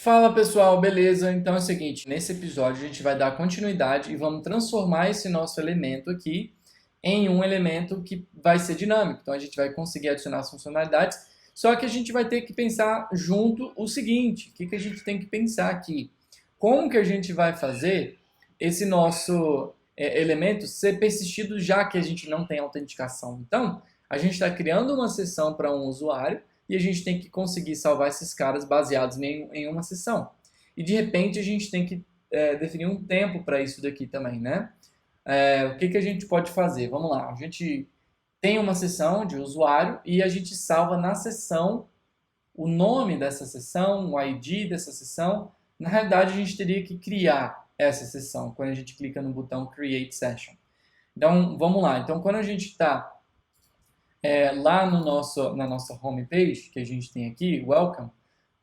Fala pessoal, beleza? Então é o seguinte, nesse episódio a gente vai dar continuidade e vamos transformar esse nosso elemento aqui em um elemento que vai ser dinâmico. Então a gente vai conseguir adicionar as funcionalidades, só que a gente vai ter que pensar junto o seguinte, o que a gente tem que pensar aqui? Como que a gente vai fazer esse nosso elemento ser persistido já que a gente não tem autenticação? Então, a gente está criando uma sessão para um usuário e a gente tem que conseguir salvar esses caras baseados em uma sessão. E de repente a gente tem que definir um tempo para isso daqui também, né? O que a gente pode fazer? Vamos lá, a gente tem uma sessão de usuário e a gente salva na sessão o nome dessa sessão, o ID dessa sessão. Na realidade, a gente teria que criar essa sessão quando a gente clica no botão Create Session. Então, vamos lá. Então, quando a gente está lá na nossa homepage, que a gente tem aqui, Welcome,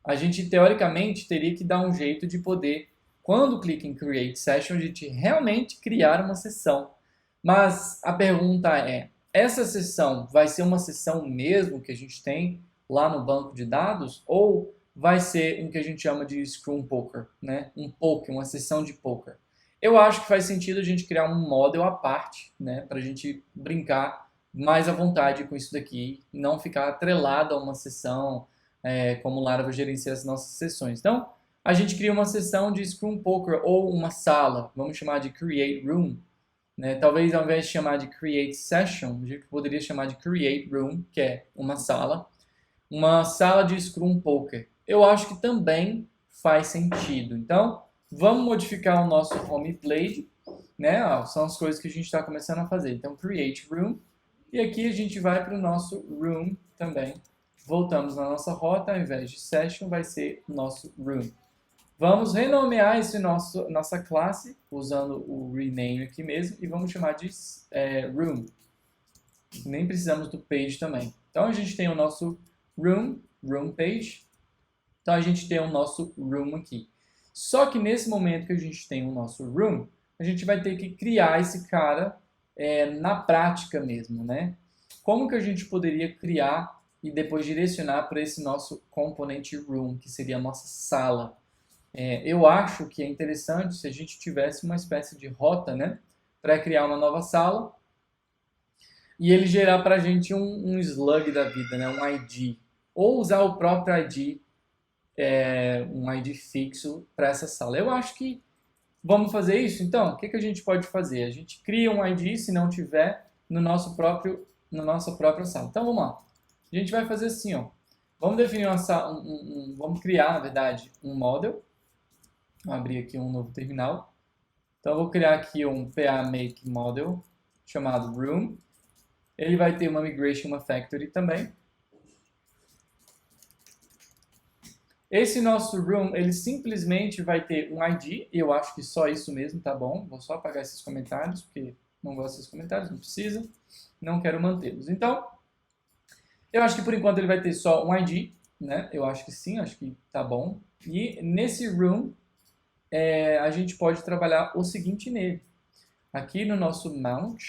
a gente teoricamente teria que dar um jeito de poder, quando clica em Create Session, a gente realmente criar uma sessão. Mas a pergunta é, essa sessão vai ser uma sessão mesmo que a gente tem lá no banco de dados ou vai ser um que a gente chama de Scrum Poker, né? Um poker, uma sessão de poker. Eu acho que faz sentido a gente criar um model à parte, né? Para a gente brincar mais à vontade com isso daqui, não ficar atrelado a uma sessão como o Laravel gerencia as nossas sessões. Então, a gente cria uma sessão de Scrum Poker ou uma sala, vamos chamar de Create Room, né? Talvez ao invés de chamar de Create Session, a gente poderia chamar de Create Room, que é uma sala de Scrum Poker. Eu acho que também faz sentido. Então, vamos modificar o nosso home page, né? São as coisas que a gente está começando a fazer. Então, Create Room, e aqui a gente vai para o nosso Room também. Voltamos na nossa rota, ao invés de Session, vai ser nosso Room. Vamos renomear nossa classe, usando o rename aqui mesmo, e vamos chamar de Room. Nem precisamos do page também. Então, a gente tem o nosso Room Page. Então, a gente tem o nosso Room aqui. Só que nesse momento que a gente tem o nosso Room, a gente vai ter que criar esse cara na prática mesmo, né? Como que a gente poderia criar e depois direcionar para esse nosso componente room, que seria a nossa sala? Eu acho que é interessante se a gente tivesse uma espécie de rota, né? Para criar uma nova sala e ele gerar para a gente um slug da vida, né? Um ID. Ou usar o próprio ID, um ID fixo para essa sala. Eu acho que vamos fazer isso? Então, o que a gente pode fazer? A gente cria um ID, se não tiver, na nossa própria sala. Então, vamos lá. A gente vai fazer assim, ó. Vamos definir vamos criar, na verdade, um model. Vou abrir aqui um novo terminal. Então, eu vou criar aqui um PA Make Model, chamado Room. Ele vai ter uma Migration, uma Factory também. Esse nosso room, ele simplesmente vai ter um ID, e eu acho que só isso mesmo, tá bom? Vou só apagar esses comentários, porque não gosto desses comentários, não precisa, não quero mantê-los. Então, eu acho que por enquanto ele vai ter só um ID, né? Eu acho que sim, acho que tá bom. E nesse room, a gente pode trabalhar o seguinte nele. Aqui no nosso mount,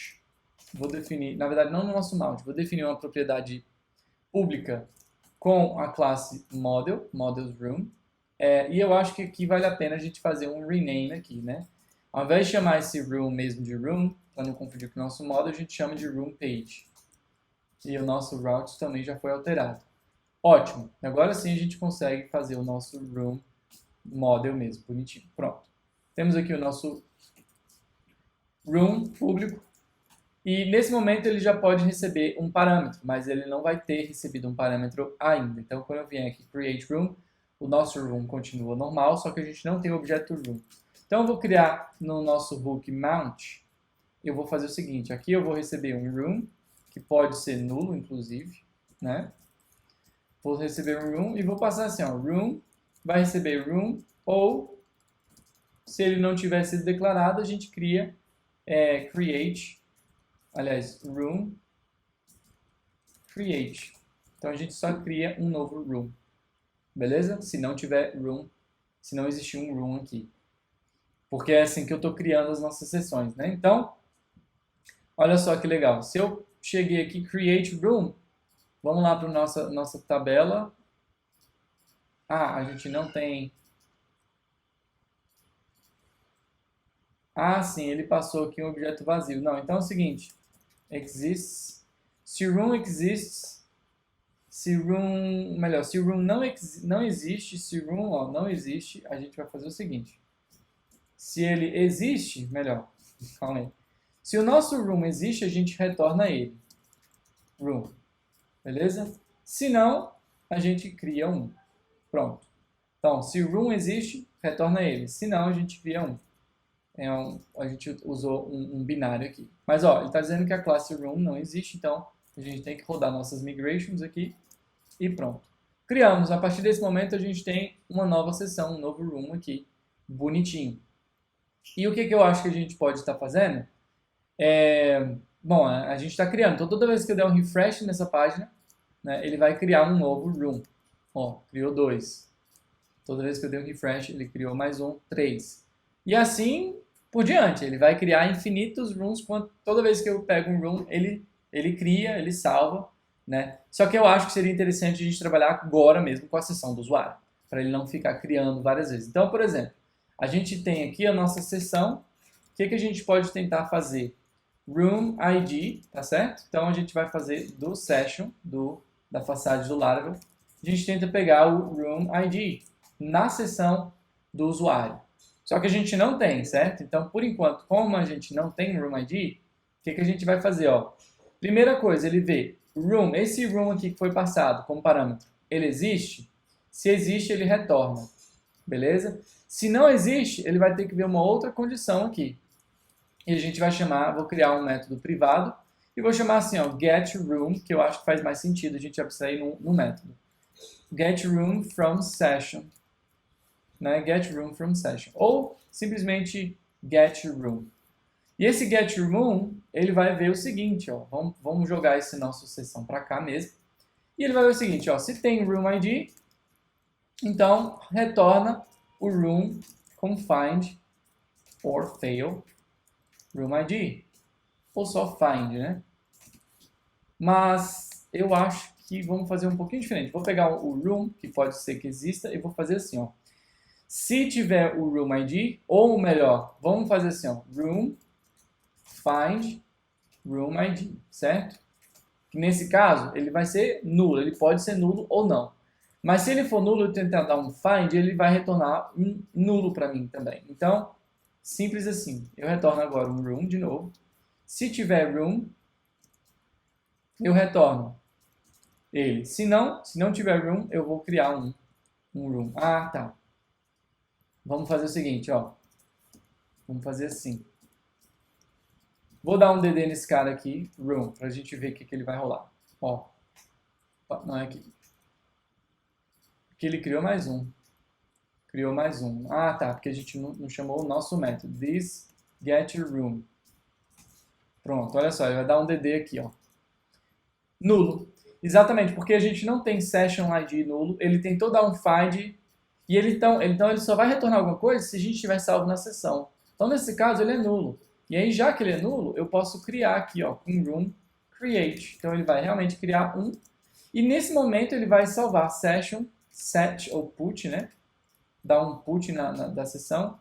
vou definir, na verdade não no nosso mount, vou definir uma propriedade pública com a classe model, models room, e eu acho que aqui vale a pena a gente fazer um rename aqui, né? Ao invés de chamar esse room mesmo de room, para não confundir com o nosso model, a gente chama de room page. E o nosso route também já foi alterado. Ótimo, agora sim a gente consegue fazer o nosso room model mesmo, bonitinho. Pronto. Temos aqui o nosso room público. E nesse momento ele já pode receber um parâmetro, mas ele não vai ter recebido um parâmetro ainda. Então, quando eu vier aqui Create Room, o nosso room continua normal, só que a gente não tem o objeto room. Então, eu vou criar no nosso hook mount, eu vou fazer o seguinte, aqui eu vou receber um room, que pode ser nulo, inclusive, né? Vou receber um room e vou passar assim, ó, room, vai receber room, ou, se ele não tiver sido declarado, a gente cria create, aliás, room create. Então a gente só cria um novo room. Beleza? Se não tiver room, se não existir um room aqui. Porque é assim que eu estou criando as nossas sessões, né? Então, olha só que legal. Se eu cheguei aqui, create room, vamos lá para a nossa tabela. Ah, a gente não tem Ah, sim, ele passou aqui um objeto vazio. Não, então é o seguinte. Exists. Se room exists, se room, melhor, se room não existe, se room ó, não existe, a gente vai fazer o seguinte. Se ele existe, melhor, calma aí. Se o nosso room existe, a gente retorna ele. Room, beleza? Se não, a gente cria um. Pronto. Então, se room existe, retorna ele. Se não, a gente cria um. A gente usou um binário aqui. Mas, ó, ele está dizendo que a classe room não existe, então a gente tem que rodar nossas migrations aqui e pronto. Criamos. A partir desse momento, a gente tem uma nova seção, um novo room aqui, bonitinho. E o que eu acho que a gente pode estar fazendo? Bom, a gente está criando. Então, toda vez que eu der um refresh nessa página, né, ele vai criar um novo room. Ó, criou 2. Toda vez que eu der um refresh, ele criou mais um, 3. E assim por diante. Ele vai criar infinitos rooms. Toda vez que eu pego um room, ele cria, ele salva. Né? Só que eu acho que seria interessante a gente trabalhar agora mesmo com a sessão do usuário, para ele não ficar criando várias vezes. Então, por exemplo, a gente tem aqui a nossa sessão. O que a gente pode tentar fazer? Room ID, tá certo? Então a gente vai fazer do session, da façade do Laravel, a gente tenta pegar o Room ID na seção do usuário. Só que a gente não tem, certo? Então, por enquanto, como a gente não tem Room ID, o que a gente vai fazer? Ó? Primeira coisa, ele vê Room, esse Room aqui que foi passado como parâmetro, ele existe? Se existe, ele retorna, beleza? Se não existe, ele vai ter que ver uma outra condição aqui. E a gente vai chamar, vou criar um método privado e vou chamar assim, ó, getRoom, que eu acho que faz mais sentido a gente abstrair no método. GetRoom from session, né? GetRoom from session. Ou simplesmente getRoom. E esse getRoom, ele vai ver o seguinte, ó, vamos jogar esse nosso sessão para cá mesmo. E ele vai ver o seguinte, ó, se tem room ID, então retorna o room confined or fail room ID, ou só find, né? Mas eu acho que vamos fazer um pouquinho diferente. Vou pegar o room, que pode ser que exista, e vou fazer assim, ó. Se tiver o room ID, ou melhor, vamos fazer assim, ó, room find room ID, certo? Que nesse caso, ele vai ser nulo, ele pode ser nulo ou não. Mas se ele for nulo e tentar dar um find, ele vai retornar um nulo para mim também. Então, simples assim. Eu retorno agora um room de novo. Se tiver room, eu retorno ele. Se não tiver room, eu vou criar um room. Ah, tá. Vamos fazer o seguinte, ó. Vamos fazer assim. Vou dar um DD nesse cara aqui, room, pra gente ver o que ele vai rolar. Ó. Não é aqui. Porque ele criou mais um. Criou mais um. Ah, tá. Porque a gente não chamou o nosso método. This getRoom. Pronto, olha só. Ele vai dar um DD aqui, ó. Nulo. Exatamente, porque a gente não tem session ID nulo. Ele tentou dar um find. E então ele só vai retornar alguma coisa se a gente tiver salvo na sessão. Então, nesse caso, ele é nulo. E aí, já que ele é nulo, eu posso criar aqui, ó, com room create. Então, ele vai realmente criar um. E nesse momento, ele vai salvar session, set ou put, né? Dar um put da sessão,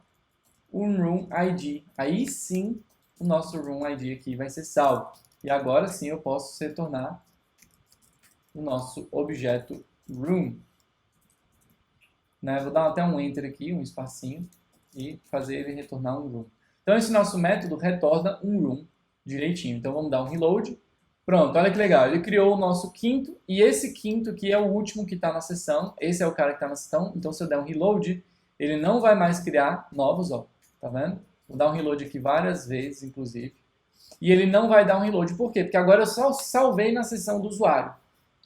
um room ID. Aí sim, o nosso room ID aqui vai ser salvo. E agora sim eu posso retornar o nosso objeto room. Né? Vou dar até um enter aqui, um espacinho, e fazer ele retornar um room. Então esse nosso método retorna um room direitinho. Então vamos dar um reload. Pronto, olha que legal. Ele criou o nosso quinto, e esse quinto que é o último que está na sessão, esse é o cara que está na sessão, então se eu der um reload, ele não vai mais criar novos, ó, tá vendo? Vou dar um reload aqui várias vezes, inclusive. E ele não vai dar um reload, por quê? Porque agora eu só salvei na sessão do usuário.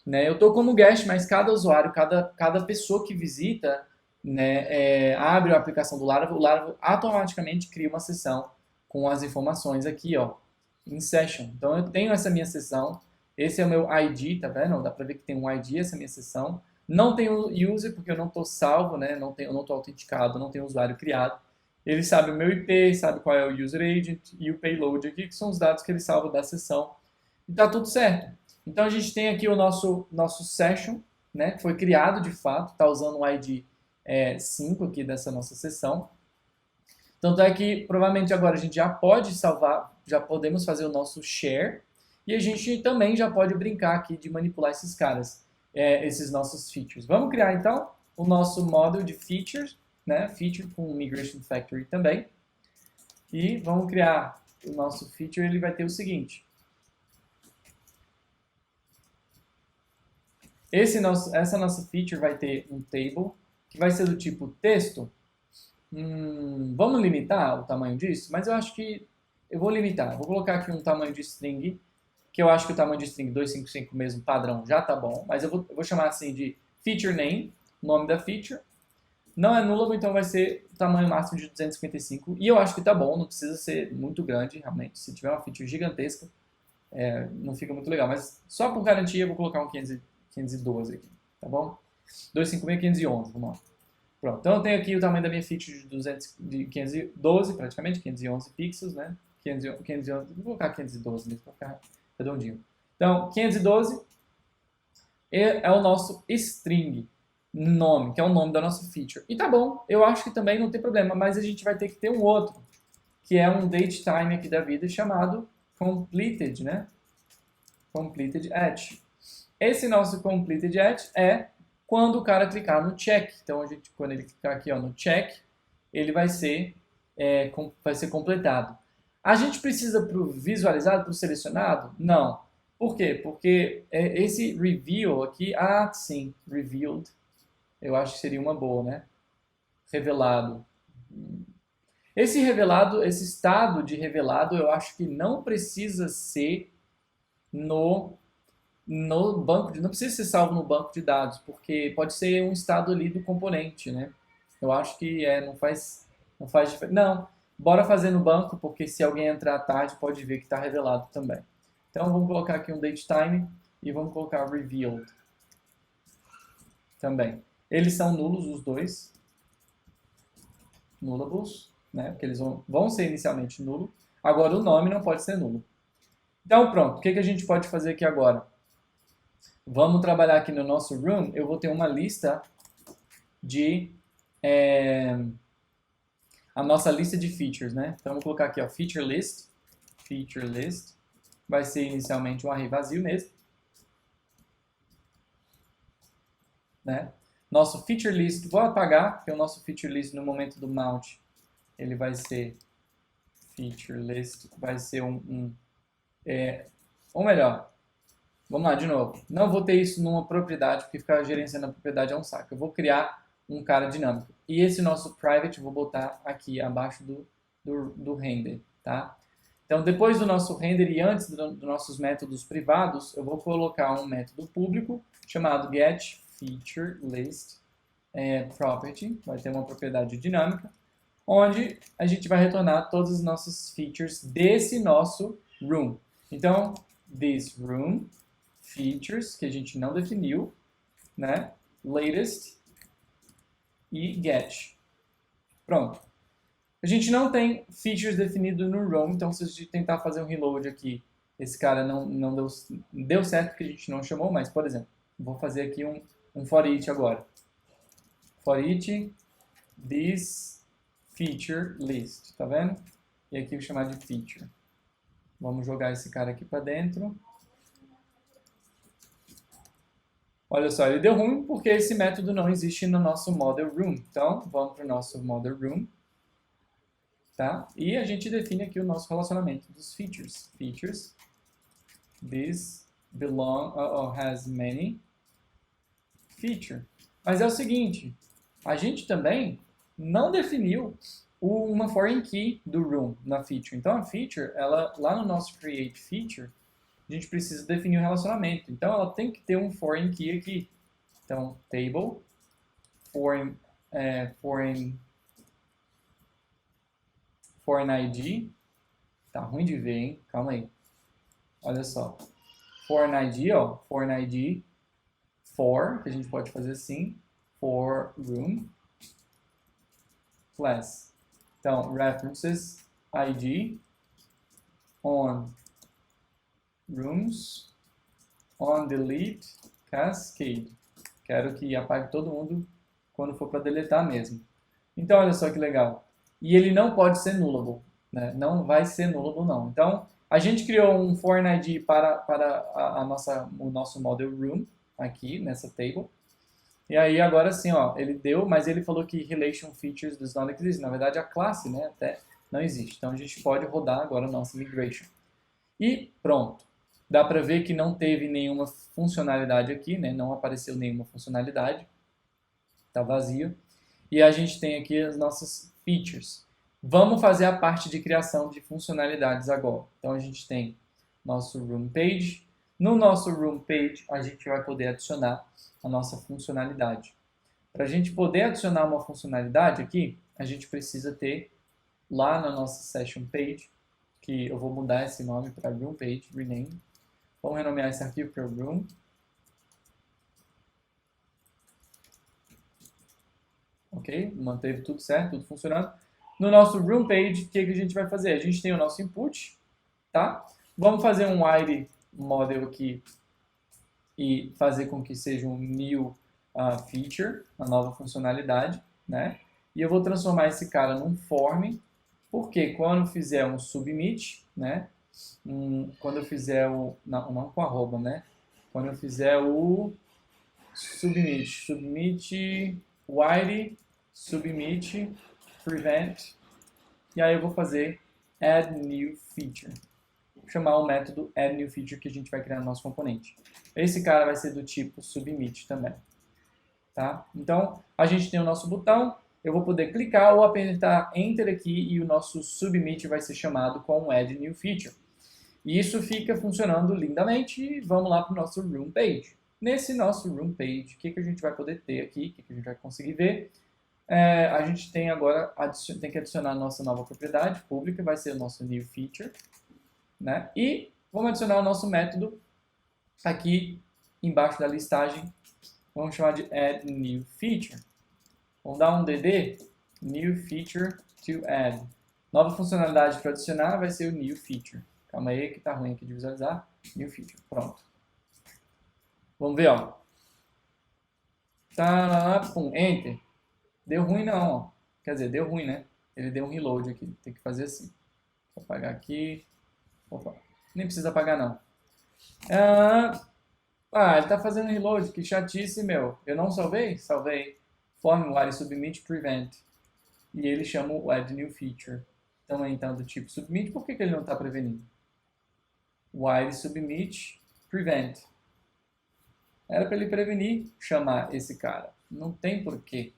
Né? Eu estou como guest, mas cada usuário, cada pessoa que visita, né, abre a aplicação do Laravel, o Laravel automaticamente cria uma sessão com as informações aqui, ó, em session. Então eu tenho essa minha sessão, esse é o meu ID, tá vendo? Dá para ver que tem um ID essa minha sessão. Não tenho user porque eu não estou salvo, né? Eu não estou autenticado, não tenho usuário criado. Ele sabe o meu IP, sabe qual é o user agent e o payload aqui, que são os dados que ele salva da sessão. E tá tudo certo. Então a gente tem aqui o nosso session, né? Que foi criado de fato, está usando o ID 5 aqui dessa nossa sessão. Tanto é que provavelmente agora a gente já pode salvar, já podemos fazer o nosso share e a gente também já pode brincar aqui de manipular esses caras, esses nossos features. Vamos criar então o nosso model de features, né? Feature com Migration Factory também. E vamos criar o nosso feature, ele vai ter o seguinte. Essa nossa feature vai ter um table que vai ser do tipo texto. Vamos limitar o tamanho disso? Mas eu acho que eu vou limitar. Vou colocar aqui um tamanho de string, que eu acho que o tamanho de string 255 mesmo, padrão, já tá bom. Mas eu vou chamar assim de feature name, nome da feature. Não é nullable, então vai ser o tamanho máximo de 255. E eu acho que tá bom, não precisa ser muito grande, realmente. Se tiver uma feature gigantesca, não fica muito legal. Mas só por garantia eu vou colocar um 512 aqui, tá bom? 256, 511, vamos lá. Pronto, então eu tenho aqui o tamanho da minha feature de 512, praticamente, 511 pixels, né? 511, vou colocar 512 mesmo, para ficar redondinho. Então, 512 é o nosso string nome, que é o nome da nossa feature. E tá bom, eu acho que também não tem problema, mas a gente vai ter que ter um outro, que é um datetime aqui da vida chamado completed, né? Completed at. Esse nosso completed at é quando o cara clicar no check. Então, quando ele clicar aqui no check, ele vai ser completado. A gente precisa para o visualizado, para o selecionado? Não. Por quê? Porque esse reveal aqui, sim, revealed, eu acho que seria uma boa, né? Revelado. Esse revelado, esse estado de revelado, eu acho que não precisa ser no banco não precisa ser salvo no banco de dados, porque pode ser um estado ali do componente, né? Eu acho que não faz diferença. Não, bora fazer no banco, porque se alguém entrar tarde pode ver que está revelado também. Então vamos colocar aqui um datetime e vamos colocar revealed também. Eles são nulos os dois, nullables, né? Porque eles vão ser inicialmente nulo. Agora o nome não pode ser nulo. Então pronto, o que a gente pode fazer aqui agora? Vamos trabalhar aqui no nosso room. Eu vou ter uma lista de a nossa lista de features, né? Então vou colocar aqui, ó, feature list. Feature list vai ser inicialmente um array vazio mesmo, né? Nosso feature list, vou apagar, porque o nosso feature list no momento do mount, ele vai ser feature list, vai ser ou melhor, vamos lá de novo. Não vou ter isso numa propriedade, porque ficar gerenciando a propriedade é um saco. Eu vou criar um cara dinâmico. E esse nosso private eu vou botar aqui abaixo do render, tá? Então, depois do nosso render e antes dos nossos métodos privados, eu vou colocar um método público chamado getFeatureList property, vai ter uma propriedade dinâmica, onde a gente vai retornar todas as nossas features desse nosso room. Então, this room features, que a gente não definiu, né? Latest e get. Pronto. A gente não tem features definido no room, então se a gente tentar fazer um reload aqui, esse cara não deu certo porque a gente não chamou, mas, por exemplo, vou fazer aqui um for each agora. For each this feature list, tá vendo? E aqui eu vou chamar de feature. Vamos jogar esse cara aqui para dentro. Olha só, ele deu ruim porque esse método não existe no nosso model room. Então, vamos para o nosso model room. Tá? E a gente define aqui o nosso relacionamento dos features. Features. This has many feature. Mas é o seguinte, a gente também não definiu uma foreign key do room na feature. Então, a feature, lá no nosso create feature, a gente precisa definir um relacionamento. Então, ela tem que ter um foreign key aqui. Então, table, foreign ID. Tá ruim de ver, hein? Calma aí. Olha só. Foreign ID, ó. Foreign ID for, que a gente pode fazer assim. For room. Class. Então, references ID on rooms on delete cascade. Quero que apague todo mundo quando for para deletar mesmo. Então, olha só que legal. e ele não pode ser nullable, né? Não vai ser nullable não. Então, a gente criou um foreign ID para o nosso model room aqui nessa table. E aí agora sim, ó, ele deu, mas ele falou que relation features does not exist. Na verdade, a classe, né, até não existe. Então a gente pode rodar agora a nossa migration. E pronto. Dá para ver que não teve nenhuma funcionalidade aqui, né? Não apareceu nenhuma funcionalidade. Está vazio. E a gente tem aqui as nossas features. Vamos fazer a parte de criação de funcionalidades agora. Então a gente tem nosso room page. No nosso room page, a gente vai poder adicionar a nossa funcionalidade. Para a gente poder adicionar uma funcionalidade aqui, a gente precisa ter lá na nossa session page, que eu vou mudar esse nome para room page, rename. Vamos renomear esse arquivo para room. Ok? Manteve tudo certo, tudo funcionando. No nosso room page, o que a gente vai fazer? A gente tem o nosso input, tá? Vamos fazer um while model aqui e fazer com que seja um new feature, uma nova funcionalidade, né? E eu vou transformar esse cara num form, porque quando fizer um submit, né? Quando eu fizer o... Não com arroba, né? Quando eu fizer o submit while submit prevent, e aí eu vou fazer add new feature. Vou chamar o método add new feature que a gente vai criar no nosso componente. Esse cara vai ser do tipo submit também. Tá? Então, a gente tem o nosso botão, eu vou poder clicar ou apertar Enter aqui e o nosso submit vai ser chamado com add new feature. E isso fica funcionando lindamente e vamos lá para o nosso room page. Nesse nosso room page, o que a gente vai poder ter aqui, o que a gente vai conseguir ver? A gente tem agora, tem que adicionar a nossa nova propriedade pública, vai ser o nosso new feature, né? E vamos adicionar o nosso método aqui embaixo da listagem, vamos chamar de add new feature. Vamos dar um dd, new feature to add. Nova funcionalidade para adicionar vai ser o new feature. Calma aí que tá ruim aqui de visualizar. New feature, pronto. Vamos ver, ó. Tá, pum, enter. Deu ruim não, ó. Quer dizer, deu ruim, né? Ele deu um reload aqui. Tem que fazer assim. Vou apagar aqui. Opa, nem precisa apagar não. Ele tá fazendo reload. Que chatice, meu. Eu não salvei? Salvei. Form while submit prevent. E ele chama o add new feature. Então, do tipo submit, por que ele não está prevenindo? While submit prevent. Era para ele prevenir chamar esse cara. Não tem porquê.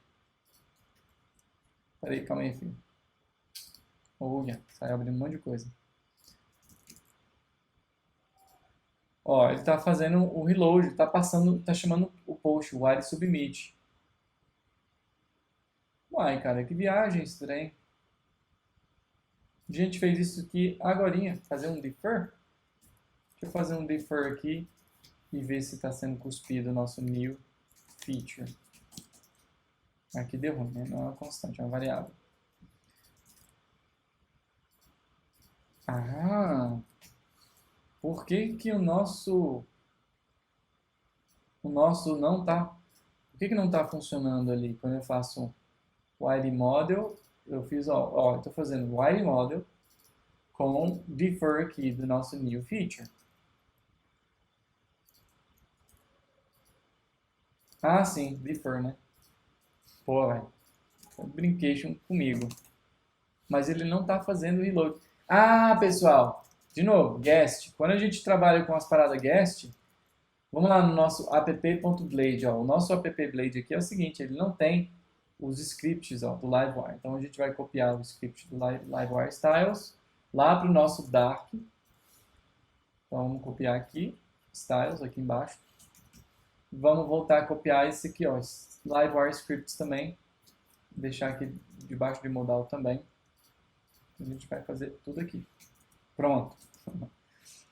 Peraí, calma aí, filho. Olha, saiu abrindo um monte de coisa. Ó, ele está fazendo o reload, está chamando o post, while submit. Uai, cara, que viagem estranha. A gente fez isso aqui agorinha, fazer um defer. Deixa eu fazer um defer aqui e ver se está sendo cuspido o nosso new feature. Aqui deu ruim, né? Não é uma constante, é uma variável. Por que que o nosso não tá... Por que que não está funcionando ali? Quando eu faço while model, eu fiz, ó, eu tô fazendo while model com defer aqui do nosso new feature. Ah, sim, defer, né? Pô, velho. Brincation comigo. Mas ele não tá fazendo reload. Ah, pessoal. De novo, guest. Quando a gente trabalha com as paradas guest, vamos lá no nosso app.blade. O nosso app.blade aqui é o seguinte, ele não tem os scripts do Livewire. Então a gente vai copiar o script do Livewire Styles lá para o nosso Dark. Então vamos copiar aqui, Styles aqui embaixo. Vamos voltar a copiar esse aqui, ó, Livewire Scripts também. Deixar aqui debaixo de modal também. A gente vai fazer tudo aqui. Pronto.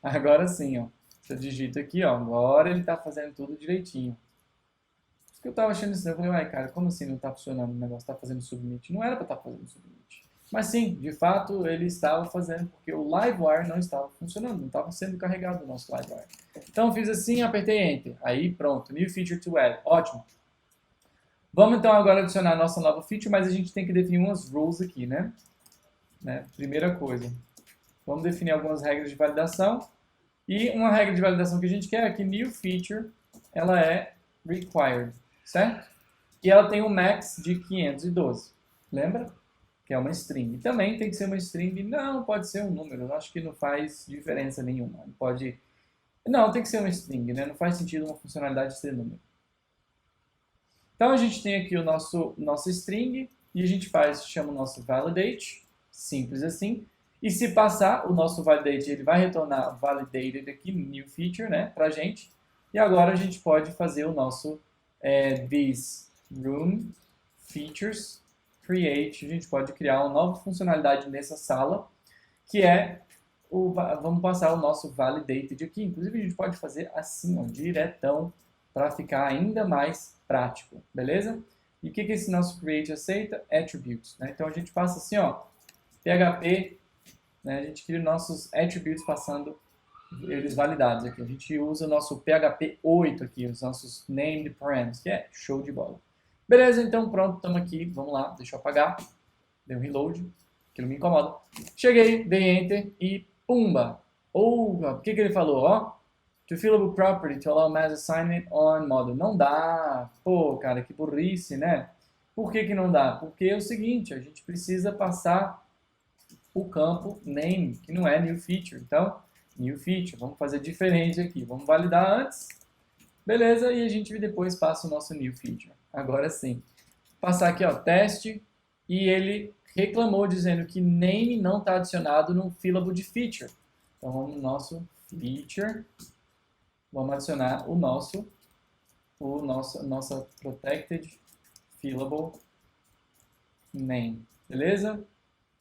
Agora sim, ó. Se eu digito aqui, ó, agora ele está fazendo tudo direitinho. Isso que eu estava achando isso, eu falei, uai, cara, como assim não está funcionando o negócio, está fazendo submit? Não era para estar fazendo submit. Mas sim, de fato, ele estava fazendo, porque o Livewire não estava funcionando, não estava sendo carregado o nosso Livewire. Então, fiz assim, apertei Enter. Aí, pronto, New Feature to Add. Ótimo. Vamos então agora adicionar a nossa nova feature, mas a gente tem que definir umas rules aqui, né? Primeira coisa, vamos definir algumas regras de validação. E uma regra de validação que a gente quer é que new feature, ela é required, certo? E ela tem um max de 512, lembra? Que é uma string. Também tem que ser uma string, não, pode ser um número, eu acho que não faz diferença nenhuma. Pode... Não, tem que ser uma string, né? Não faz sentido uma funcionalidade ser número. Então a gente tem aqui o nosso string e a gente chama o nosso validate, simples assim. E se passar, o nosso validate ele vai retornar validated aqui, new feature, né, pra gente. E agora a gente pode fazer o nosso this room features create. A gente pode criar uma nova funcionalidade nessa sala, que é vamos passar o nosso validated aqui. Inclusive a gente pode fazer assim, ó, diretão, para ficar ainda mais prático, beleza? E o que esse nosso create aceita? Attributes, né? Então a gente passa assim, ó, PHP, né? A gente cria nossos attributes passando eles validados aqui. A gente usa o nosso PHP 8 aqui, os nossos named params, que é show de bola. Beleza, então pronto, estamos aqui, vamos lá, deixa eu apagar, dei um reload, aquilo me incomoda. Cheguei, dei enter e pumba! O que ele falou, ó? To fillable property to allow mass assignment on model. Não dá. Pô, cara, que burrice, né? Por que não dá? Porque é o seguinte, a gente precisa passar o campo name, que não é new feature. Então, new feature, vamos fazer diferente aqui. Vamos validar antes. Beleza, e a gente depois passa o nosso new feature. Agora sim. Passar aqui, ó, teste, e ele reclamou dizendo que name não está adicionado no fillable de feature. Então, vamos no nosso feature. Vamos adicionar nossa protected fillable name, beleza?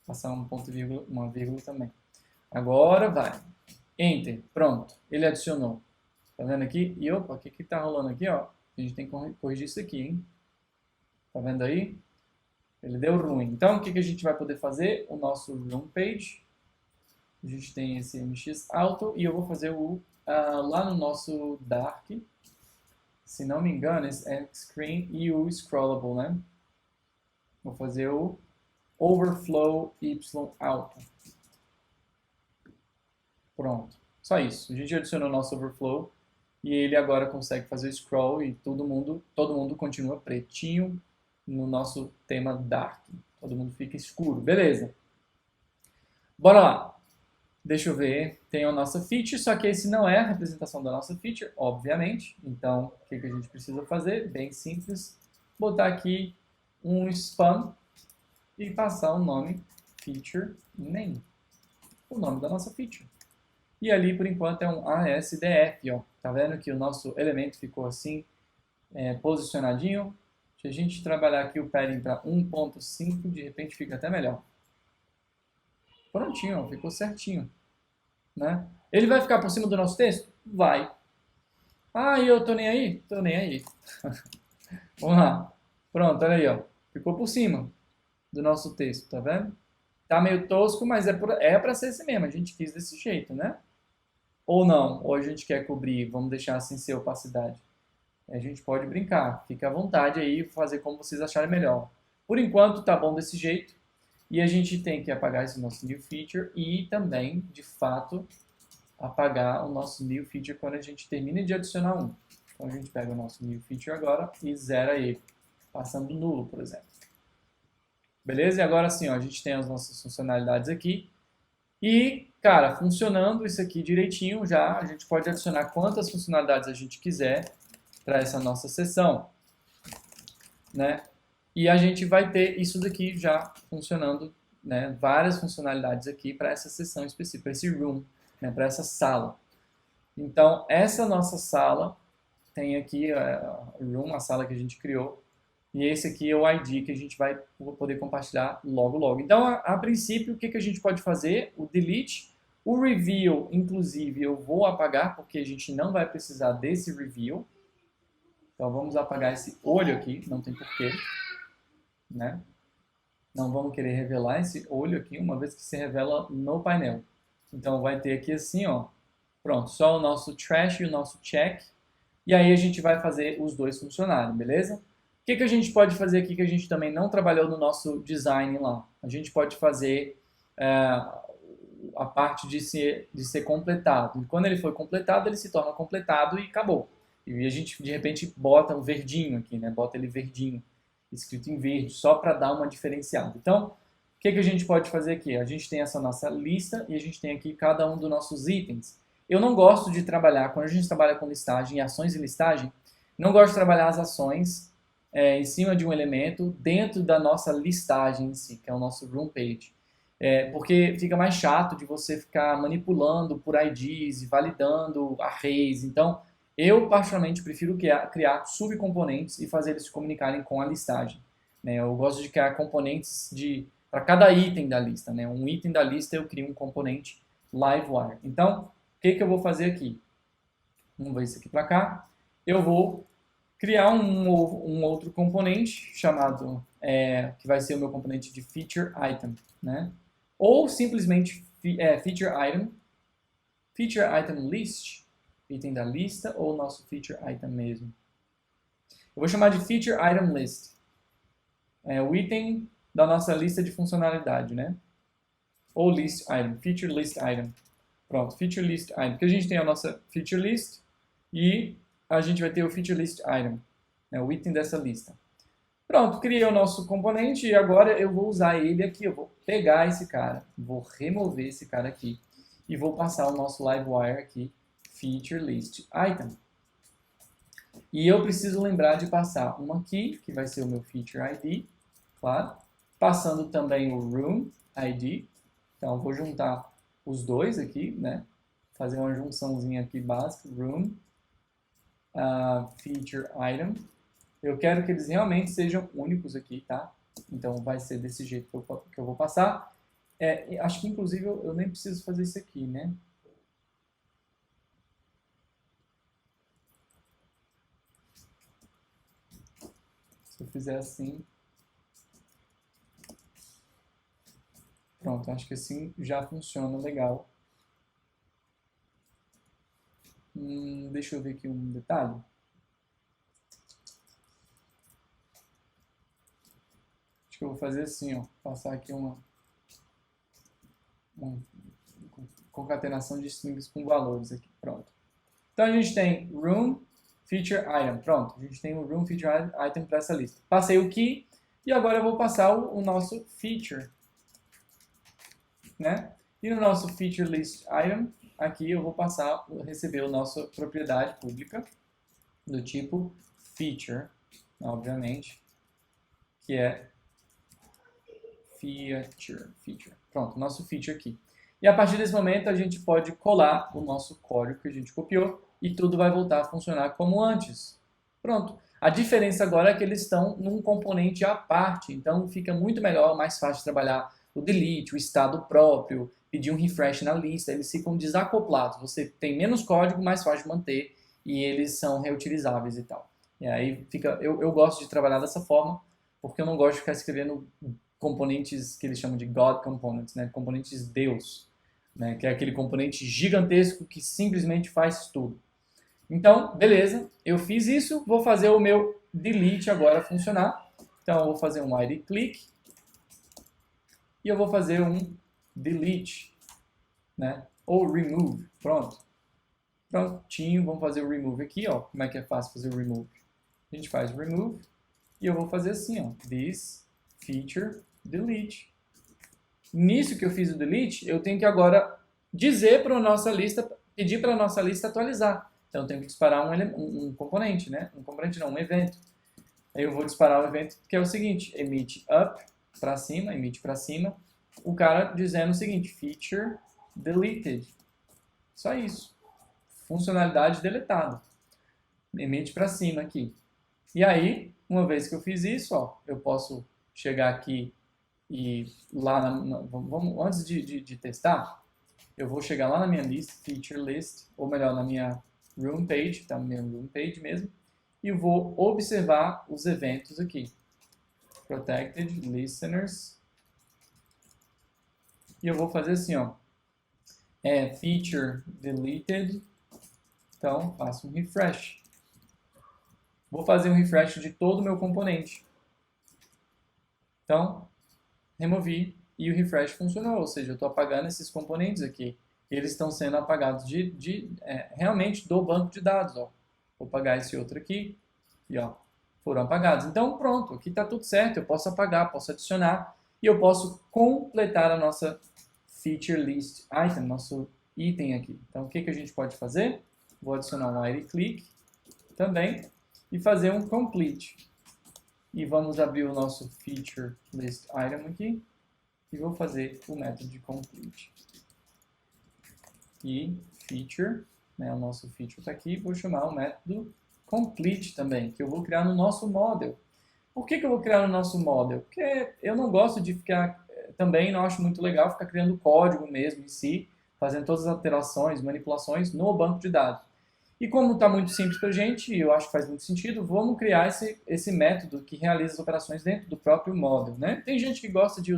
Passar um ponto e vírgula, uma vírgula também. Agora vai. Enter, pronto, ele adicionou. Tá vendo aqui? E opa, o que tá rolando aqui, ó? A gente tem que corrigir isso aqui, hein? Tá vendo aí? Ele deu ruim. Então, o que a gente vai poder fazer? O nosso room page. A gente tem esse mx auto e eu vou fazer lá no nosso dark, se não me engano, é screen e o scrollable, né? Vou fazer o overflow y auto. Pronto. Só isso. A gente adicionou o nosso overflow e ele agora consegue fazer o scroll e todo mundo continua pretinho no nosso tema dark. Todo mundo fica escuro. Beleza. Bora lá. Deixa eu ver, tem a nossa feature, só que esse não é a representação da nossa feature, obviamente. Então, o que a gente precisa fazer? Bem simples, botar aqui um spam e passar o nome feature name, o nome da nossa feature. E ali, por enquanto, é um ASDF, ó. Tá vendo que o nosso elemento ficou assim, posicionadinho? Se a gente trabalhar aqui o padding para 1.5, de repente fica até melhor. Prontinho, ó, ficou certinho. Né? Ele vai ficar por cima do nosso texto? Vai. Ah, e eu tô nem aí? Tô nem aí. Vamos lá. Pronto, olha aí, ó. Ficou por cima do nosso texto, tá vendo? Tá meio tosco, mas é pra ser assim mesmo. A gente quis desse jeito, né? Ou não, ou a gente quer cobrir, vamos deixar assim sem opacidade. A gente pode brincar. Fica à vontade aí, fazer como vocês acharem melhor. Por enquanto, tá bom desse jeito. E a gente tem que apagar esse nosso new feature e também, de fato, apagar o nosso new feature quando a gente termina de adicionar um. Então a gente pega o nosso new feature agora e zera ele, passando nulo, por exemplo. Beleza? E agora sim, ó, a gente tem as nossas funcionalidades aqui. E, cara, funcionando isso aqui direitinho já, a gente pode adicionar quantas funcionalidades a gente quiser para essa nossa sessão, né? E a gente vai ter isso daqui já funcionando, né? Várias funcionalidades aqui para essa sessão específica, para esse room, né? Para essa sala. Então, essa nossa sala tem aqui a room, a sala que a gente criou, e esse aqui é o ID que a gente vai poder compartilhar logo, logo. Então, a princípio, o que a gente pode fazer? O delete, o reveal, inclusive, eu vou apagar, porque a gente não vai precisar desse reveal. Então, vamos apagar esse olho aqui, não tem porquê, né? Não vamos querer revelar esse olho aqui, uma vez que se revela no painel. Então, vai ter aqui assim, ó, pronto, só o nosso trash e o nosso check, e aí a gente vai fazer os dois funcionarem, beleza? que a gente pode fazer aqui que a gente também não trabalhou no nosso design lá? A gente pode fazer a parte de ser completado. E quando ele foi completado, ele se torna completado e acabou. E a gente, de repente, bota um verdinho aqui, né? Bota ele verdinho, escrito em verde, só para dar uma diferenciada. Então, o que a gente pode fazer aqui? A gente tem essa nossa lista e a gente tem aqui cada um dos nossos itens. Eu não gosto de trabalhar, quando a gente trabalha com listagem, ações e listagem, não gosto de trabalhar as ações em cima de um elemento dentro da nossa listagem em si, que é o nosso room page. Porque fica mais chato de você ficar manipulando por IDs e validando arrays. Então, eu particularmente prefiro criar subcomponentes e fazer eles se comunicarem com a listagem. Né? Eu gosto de criar componentes para cada item da lista. Né? Um item da lista eu crio um componente Livewire. Então, o que eu vou fazer aqui? Vamos ver isso aqui para cá. Eu vou criar um outro componente chamado, que vai ser o meu componente de feature item, né? Ou simplesmente feature item list, item da lista, ou nosso feature item mesmo. Eu vou chamar de feature item list, o item da nossa lista de funcionalidade, né? Ou list item, feature list item. Pronto, feature list item, porque a gente tem a nossa feature list e a gente vai ter o feature list item, né, o item dessa lista. Pronto, criei o nosso componente e agora eu vou usar ele aqui. Eu vou pegar esse cara, vou remover esse cara aqui e vou passar o nosso Livewire aqui, feature list item. E eu preciso lembrar de passar uma key, que vai ser o meu feature ID, claro. Passando também o room ID. Então, eu vou juntar os dois aqui, né? Fazer uma junçãozinha aqui básica, room, feature item. Eu quero que eles realmente sejam únicos aqui, tá? Então vai ser desse jeito que eu vou passar. Acho que inclusive eu nem preciso fazer isso aqui, né? Se eu fizer assim... Pronto, acho que assim já funciona legal. Deixa eu ver aqui um detalhe. Acho que eu vou fazer assim, ó. Passar aqui uma concatenação de strings com valores aqui. Pronto. Então a gente tem room feature item. Pronto, a gente tem o room feature item para essa lista. Passei o key e agora eu vou passar o nosso feature, né? E no nosso feature list item, aqui eu vou receber a nossa propriedade pública do tipo feature, obviamente, que é feature. Pronto, nosso feature aqui. E a partir desse momento a gente pode colar o nosso código que a gente copiou e tudo vai voltar a funcionar como antes. Pronto. A diferença agora é que eles estão num componente à parte, então fica muito melhor, mais fácil de trabalhar o delete, o estado próprio, pedir um refresh na lista, eles ficam desacoplados. Você tem menos código, mais fácil de manter e eles são reutilizáveis e tal. E aí fica, eu gosto de trabalhar dessa forma, porque eu não gosto de ficar escrevendo componentes que eles chamam de God Components, né? Componentes Deus, né? Que é aquele componente gigantesco que simplesmente faz tudo. Então, beleza, eu fiz isso, vou fazer o meu delete agora funcionar. Então, eu vou fazer um ID click e eu vou fazer um delete, né? Ou remove, pronto. Prontinho, vamos fazer o remove aqui, ó. Como é que é fácil fazer o remove? A gente faz remove e eu vou fazer assim, ó. This feature delete. Nisso que eu fiz o delete, eu tenho que agora dizer para a nossa lista, pedir para a nossa lista atualizar. Então eu tenho que disparar um componente, né? Um componente não, um evento. Aí eu vou disparar o evento que é o seguinte, emit up para cima, emite para cima, o cara dizendo o seguinte, feature deleted. Só isso. Funcionalidade deletada. Emite para cima aqui. E aí, uma vez que eu fiz isso, ó, eu posso chegar aqui e lá, antes de testar, eu vou chegar lá na minha lista, feature list, ou melhor, na minha room page, tá? Na minha room page mesmo, e vou observar os eventos aqui. Protected listeners. E eu vou fazer assim, ó. Feature deleted. Então, faço um refresh. vou fazer um refresh de todo o meu componente. Então, removi e o refresh funcionou, ou seja, eu estou apagando esses componentes aqui. Eles estão sendo apagados realmente do banco de dados. Ó. Vou apagar esse outro aqui e ó, foram apagados. Então pronto, aqui está tudo certo, eu posso apagar, posso adicionar e eu posso completar a nossa feature list item, nosso item aqui. Então o que a gente pode fazer? Vou adicionar um ID click também e fazer um complete. E vamos abrir o nosso feature list item aqui e vou fazer o método de complete. E feature, né, o nosso feature está aqui, vou chamar o método complete também, que eu vou criar no nosso model. Por que eu vou criar no nosso model? Porque eu não gosto de ficar, também não acho muito legal ficar criando código mesmo em si, fazendo todas as alterações, manipulações no banco de dados. E como está muito simples para a gente, e eu acho que faz muito sentido, vamos criar esse método que realiza as operações dentro do próprio model. Né? Tem gente que gosta de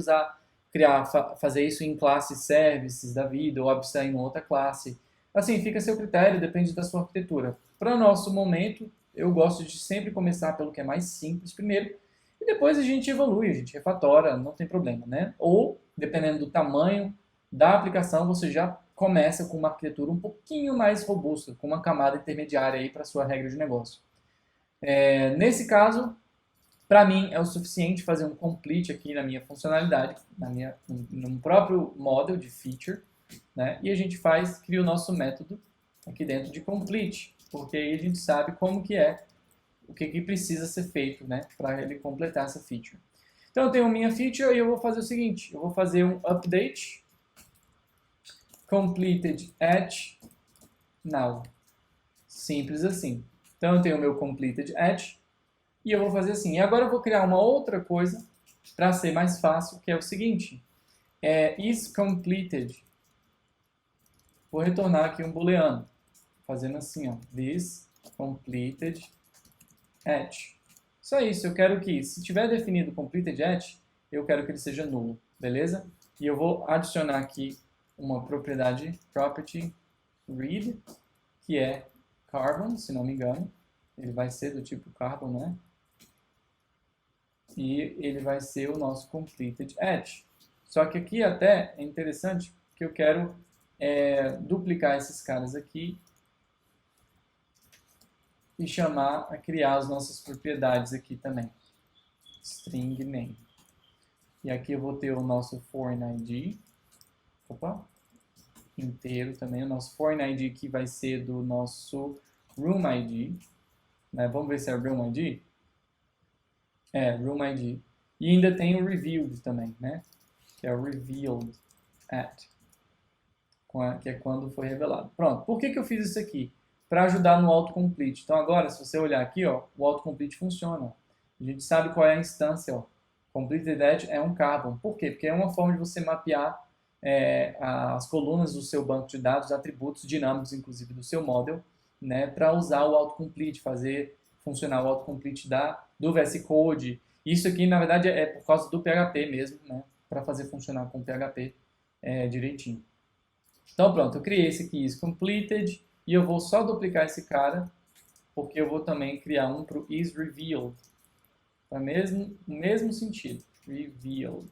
fazer isso em classes services da vida, ou abstrair em outra classe. Assim, fica a seu critério, depende da sua arquitetura. Para nosso momento, eu gosto de sempre começar pelo que é mais simples primeiro, e depois a gente evolui, a gente refatora, não tem problema, né? Ou, dependendo do tamanho da aplicação, você já começa com uma arquitetura um pouquinho mais robusta, com uma camada intermediária aí para a sua regra de negócio. Nesse caso, para mim é o suficiente fazer um complete aqui na minha funcionalidade, no próprio model de feature, né? E a gente cria o nosso método aqui dentro de complete, porque aí a gente sabe como que é, o que precisa ser feito, né, para ele completar essa feature. Então eu tenho minha feature e eu vou fazer o seguinte, eu vou fazer um update completed at now. Simples assim. Então eu tenho o meu completed at e eu vou fazer assim. E agora eu vou criar uma outra coisa para ser mais fácil, que é o seguinte. Is completed. Vou retornar aqui um booleano. Fazendo assim, ó. This completed at. Só isso. Eu quero que, se tiver definido completed at, eu quero que ele seja nulo. Beleza? E eu vou adicionar aqui uma propriedade property read, que é carbon, se não me engano. Ele vai ser do tipo carbon, né? E ele vai ser o nosso completed at. Só que aqui até é interessante que eu quero duplicar esses caras aqui e criar as nossas propriedades aqui também. String name. E aqui eu vou ter o nosso foreign ID. Opa! Inteiro também. O nosso foreign ID aqui vai ser do nosso room ID. Né? Vamos ver se é room ID? Room ID. E ainda tem o revealed também, né? Que é o revealed at. Que é quando foi revelado. Pronto. Por que eu fiz isso aqui? Para ajudar no autocomplete. Então agora, se você olhar aqui, ó, o autocomplete funciona. A gente sabe qual é a instância. Ó. Completed at é um carbon. Por quê? Porque é uma forma de você mapear as colunas do seu banco de dados, atributos dinâmicos, inclusive, do seu model, né, para usar o autocomplete, fazer funcionar o autocomplete do VS Code. Isso aqui, na verdade, é por causa do PHP mesmo, né, para fazer funcionar com o PHP direitinho. Então, pronto, eu criei esse aqui, isCompleted, e eu vou só duplicar esse cara, porque eu vou também criar um para o isRevealed, para o mesmo sentido, revealed.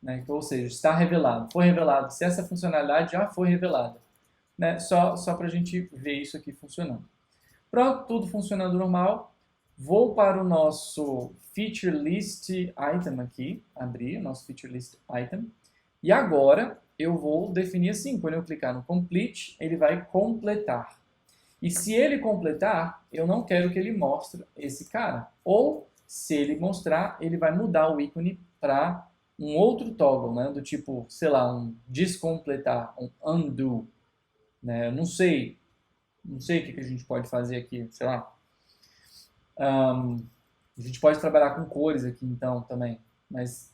Né? Ou seja, está revelado, foi revelado, se essa funcionalidade já foi revelada. Né? Só para a gente ver isso aqui funcionando. Pronto, tudo funcionando normal. Vou para o nosso Feature List Item aqui, abrir o nosso Feature List Item. E agora eu vou definir assim, quando eu clicar no Complete, ele vai completar. E se ele completar, eu não quero que ele mostre esse cara. Ou, se ele mostrar, ele vai mudar o ícone para um outro toggle, né? Do tipo, sei lá, um descompletar, um undo. Né? Eu não sei o que a gente pode fazer aqui, sei lá. A gente pode trabalhar com cores aqui, então, também. Mas,